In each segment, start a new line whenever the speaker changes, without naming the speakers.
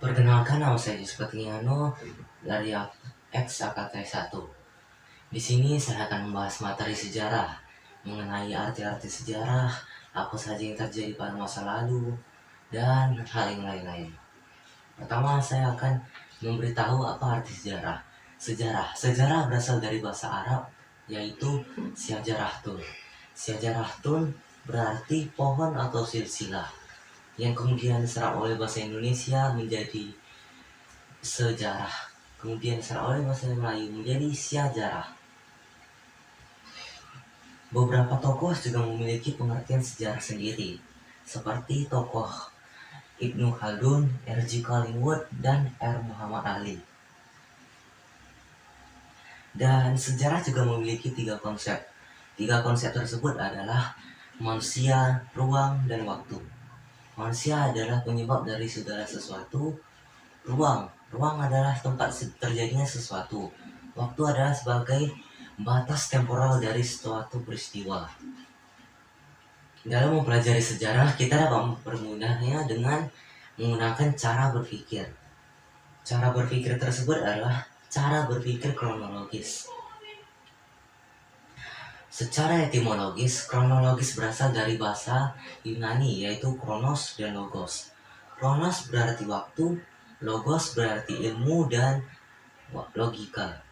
Perkenalkan, nama saya Yusuf dari X Angkatan 1. Di sini saya akan membahas materi sejarah mengenai arti-arti sejarah, apa saja yang terjadi pada masa lalu, dan hal yang lain-lain. Pertama, saya akan memberitahu apa arti sejarah. Sejarah berasal dari bahasa Arab, yaitu syajarah-tun. Syajarah-tun berarti pohon atau silsilah, yang kemudian diserap oleh bahasa Indonesia menjadi sejarah, kemudian diserap oleh bahasa Melayu menjadi syajarah. Beberapa tokoh juga memiliki pengertian sejarah sendiri, seperti tokoh Ibnu Khaldun, R.J. Collingwood, dan R. Muhammad Ali. Dan sejarah juga memiliki tiga konsep. Tiga konsep tersebut adalah manusia, ruang, dan waktu. Manusia adalah penyebab dari segala sesuatu. Ruang adalah tempat terjadinya sesuatu. Waktu adalah sebagai batas temporal dari suatu peristiwa. Dalam mempelajari sejarah, kita dapat mempermudahnya dengan menggunakan cara berpikir. Cara berpikir tersebut adalah cara berpikir kronologis. Secara etimologis, kronologis berasal dari bahasa Yunani, yaitu kronos dan logos. Kronos berarti waktu, logos berarti ilmu dan logika.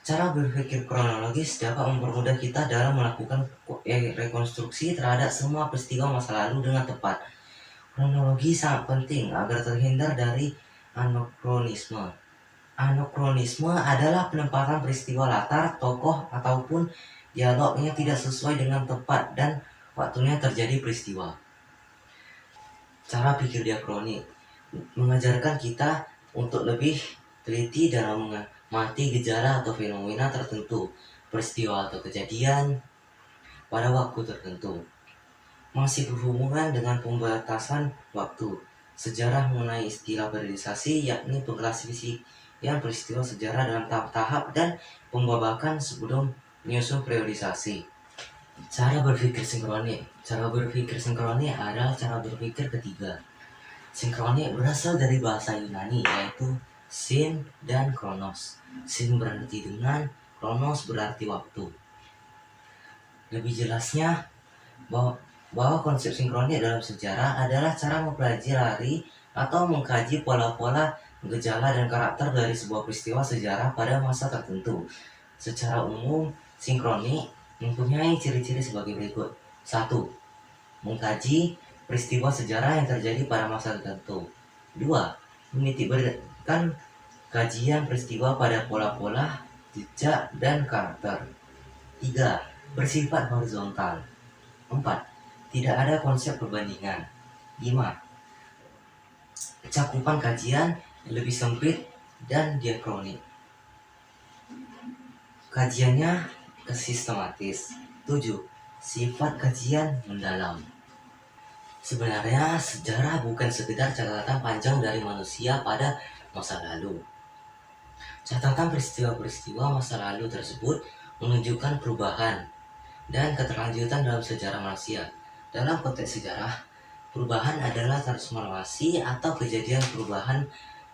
Cara berpikir kronologis dapat mempermudah kita dalam melakukan rekonstruksi terhadap semua peristiwa masa lalu dengan tepat. Kronologi sangat penting agar terhindar dari anakronisme. Anakronisme adalah penempatan peristiwa latar, tokoh, ataupun dialognya tidak sesuai dengan tepat dan waktunya terjadi peristiwa. Cara pikir diakronik mengajarkan kita untuk lebih teliti dalam mengamati gejala atau fenomena tertentu, peristiwa atau kejadian pada waktu tertentu. Masih berhubungan dengan pembatasan waktu. Sejarah mengenai istilah periodisasi, yakni pengklasifikasian peristiwa sejarah dalam tahap-tahap dan pembabakan sebelum menyusun periodisasi. Cara berpikir sinkronik. Cara berpikir sinkronik adalah cara berpikir ketiga. Sinkronik berasal dari bahasa Yunani, yaitu sin dan kronos. Sin berarti dengan, kronos berarti waktu. Lebih jelasnya, bahwa konsep sinkronik dalam sejarah adalah cara mempelajari atau mengkaji pola-pola, gejala, dan karakter dari sebuah peristiwa sejarah pada masa tertentu. Secara umum, sinkronik mempunyai ciri-ciri sebagai berikut. 1. Mengkaji peristiwa sejarah yang terjadi pada masa tertentu. 2. Menitikberatkan kajian peristiwa pada pola-pola, jejak, dan karakter. 3. Bersifat horizontal. 4. Tidak ada konsep perbandingan. 5. Cakupan kajian lebih sempit dan diakronik. Kajiannya sistematis. 7. Sifat kajian mendalam. Sebenarnya sejarah bukan sekedar catatan panjang dari manusia pada masa lalu. Catatan peristiwa-peristiwa masa lalu tersebut menunjukkan perubahan dan keterlanjutan dalam sejarah manusia. Dalam konteks sejarah, perubahan adalah transformasi atau kejadian perubahan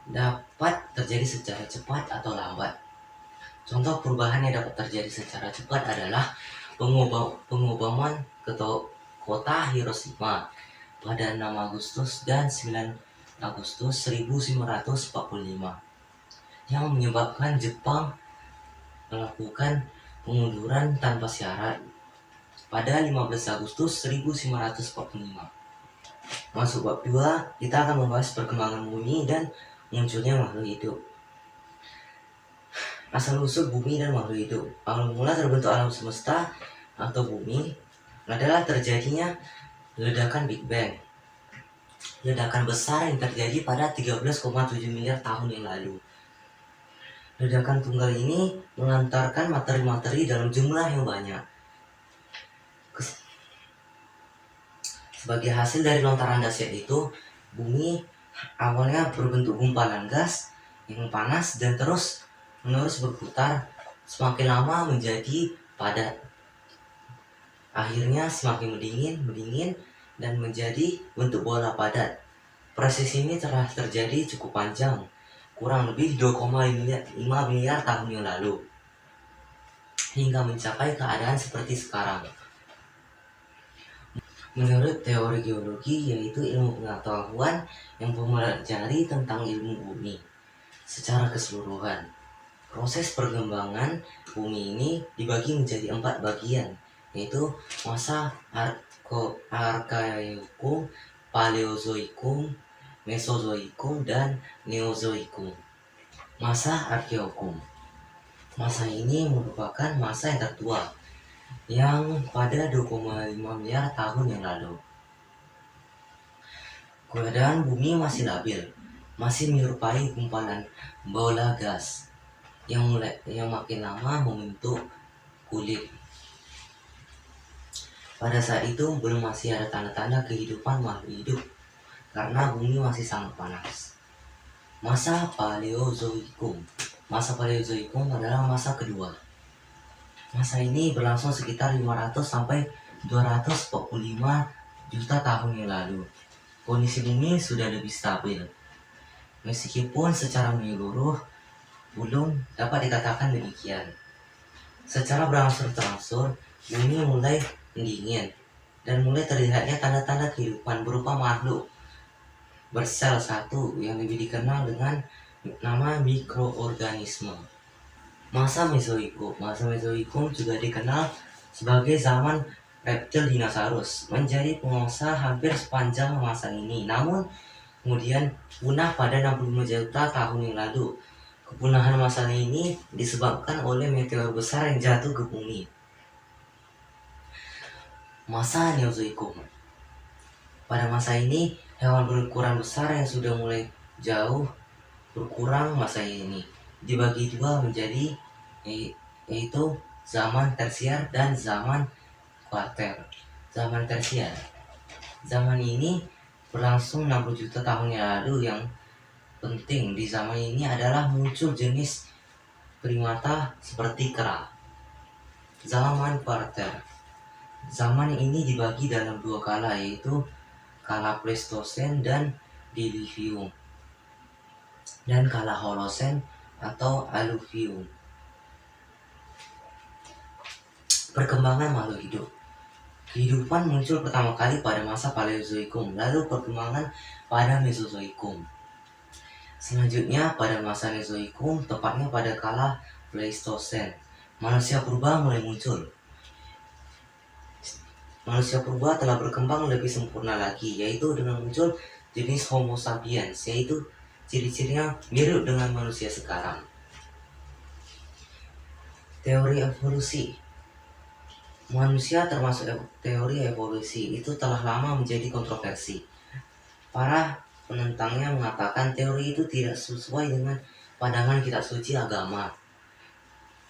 dapat terjadi secara cepat atau lambat. Contoh perubahan yang dapat terjadi secara cepat adalah pengoboman kota Hiroshima pada 6 Agustus dan 9 Agustus 1945 yang menyebabkan Jepang melakukan pengunduran tanpa syarat pada 15 Agustus 1945. Masuk bab 2, kita akan membahas perkembangan bumi dan munculnya makhluk hidup. Asal-usul bumi dan makhluk hidup. Awal mula terbentuk alam semesta atau bumi adalah terjadinya ledakan Big Bang. Ledakan besar yang terjadi pada 13,7 miliar tahun yang lalu. Ledakan tunggal ini mengantarkan materi-materi dalam jumlah yang banyak. Sebagai hasil dari lontaran dahsyat itu, bumi awalnya berbentuk gumpalan gas yang panas dan terus menerus berputar, semakin lama menjadi padat. Akhirnya semakin mendingin dan menjadi bentuk bola padat. Proses ini telah terjadi cukup panjang, kurang lebih 2,5 miliar tahun yang lalu, hingga mencapai keadaan seperti sekarang. Menurut teori geologi, yaitu ilmu pengetahuan yang mempelajari tentang ilmu bumi secara keseluruhan. Proses perkembangan bumi ini dibagi menjadi 4 bagian, yaitu masa Arkaikum, Paleozoikum, Mesozoikum, dan Neozoikum. Masa Arkaikum. Masa ini merupakan masa yang tertua, yang pada 2,5 miliar tahun yang lalu. Keadaan bumi masih labil, masih menyerupai gumpalan bola gas yang makin lama membentuk kulit. Pada saat itu belum masih ada tanda-tanda kehidupan makhluk hidup karena bumi masih sangat panas. Masa Paleozoikum. Masa Paleozoikum adalah masa kedua. Masa ini berlangsung sekitar 500 sampai 245 juta tahun yang lalu. Kondisi bumi sudah lebih stabil, meskipun secara menyeluruh belum dapat dikatakan demikian. Secara berangsur-angsur, bumi mulai mendingin dan mulai terlihatnya tanda-tanda kehidupan berupa makhluk bersel satu yang lebih dikenal dengan nama mikroorganisme. Masa Mesozoikum juga dikenal sebagai zaman reptil dinosaurus, menjadi penguasa hampir sepanjang masa ini. Namun kemudian punah pada 65 juta tahun yang lalu. Kepunahan masa ini disebabkan oleh meteor besar yang jatuh ke bumi. Masa Neozoikum. Pada masa ini, hewan berukuran besar yang sudah mulai jauh berkurang. Masa ini dibagi dua menjadi yaitu zaman tersier dan zaman kuarter. Zaman tersier. Zaman ini berlangsung 60 juta tahun yang lalu. Yang penting di zaman ini adalah muncul jenis primata seperti kera. Zaman kuarter. Zaman ini dibagi dalam dua kala, yaitu kala Pleistosen dan Diluvium, dan kala Holosen atau Aluvium. Perkembangan makhluk hidup. Kehidupan muncul pertama kali pada masa Paleozoikum, lalu perkembangan pada Mesozoikum. Selanjutnya pada masa Mesozoikum, tepatnya pada kala Pleistosen, manusia purba mulai muncul. Manusia purba telah berkembang lebih sempurna lagi, yaitu dengan muncul jenis Homo sapiens, yaitu ciri-cirinya mirip dengan manusia sekarang. Teori evolusi. Manusia termasuk teori evolusi itu telah lama menjadi kontroversi. Para penentangnya mengatakan teori itu tidak sesuai dengan pandangan kitab suci agama.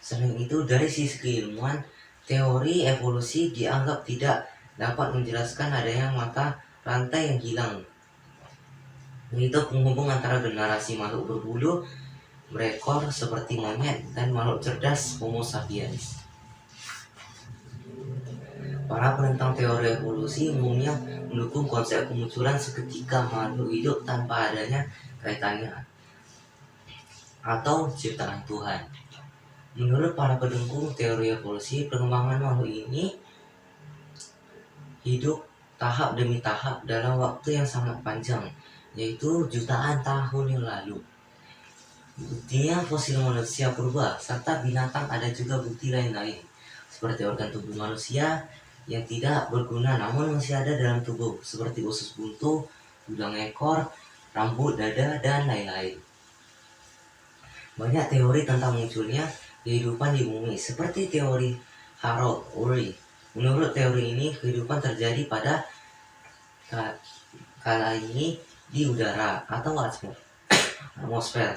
Selain itu, dari sisi keilmuan, teori evolusi dianggap tidak dapat menjelaskan adanya mata rantai yang hilang, yaitu penghubung antara generasi makhluk berbulu berekor seperti monyet dan makhluk cerdas Homo sapiens. Para penentang teori evolusi umumnya mendukung konsep kemunculan seketika makhluk hidup tanpa adanya kaitannya atau ciptaan Tuhan. Menurut para pendukung teori evolusi, perkembangan makhluk ini hidup tahap demi tahap dalam waktu yang sangat panjang, yaitu jutaan tahun yang lalu. Buktinya fosil manusia purba serta binatang. Ada juga bukti lain-lain, seperti organ tubuh manusia yang tidak berguna namun masih ada dalam tubuh, seperti usus buntu, tulang ekor, rambut, dada, dan lain-lain. Banyak teori tentang munculnya kehidupan di bumi, seperti teori Harold Urey. Menurut teori ini, kehidupan terjadi pada kala ini di udara atau atmosfer.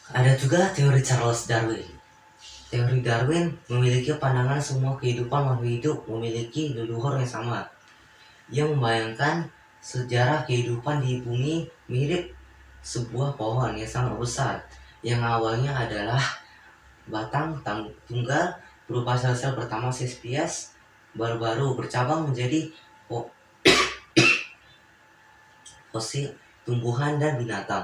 Ada juga teori Charles Darwin. Teori Darwin memiliki pandangan semua kehidupan makhluk hidup memiliki leluhur yang sama, yang membayangkan sejarah kehidupan di bumi mirip sebuah pohon yang sangat besar, yang awalnya adalah batang tunggal berupa sel-sel pertama spesies, baru-baru bercabang menjadi fosil, tumbuhan, dan binatang.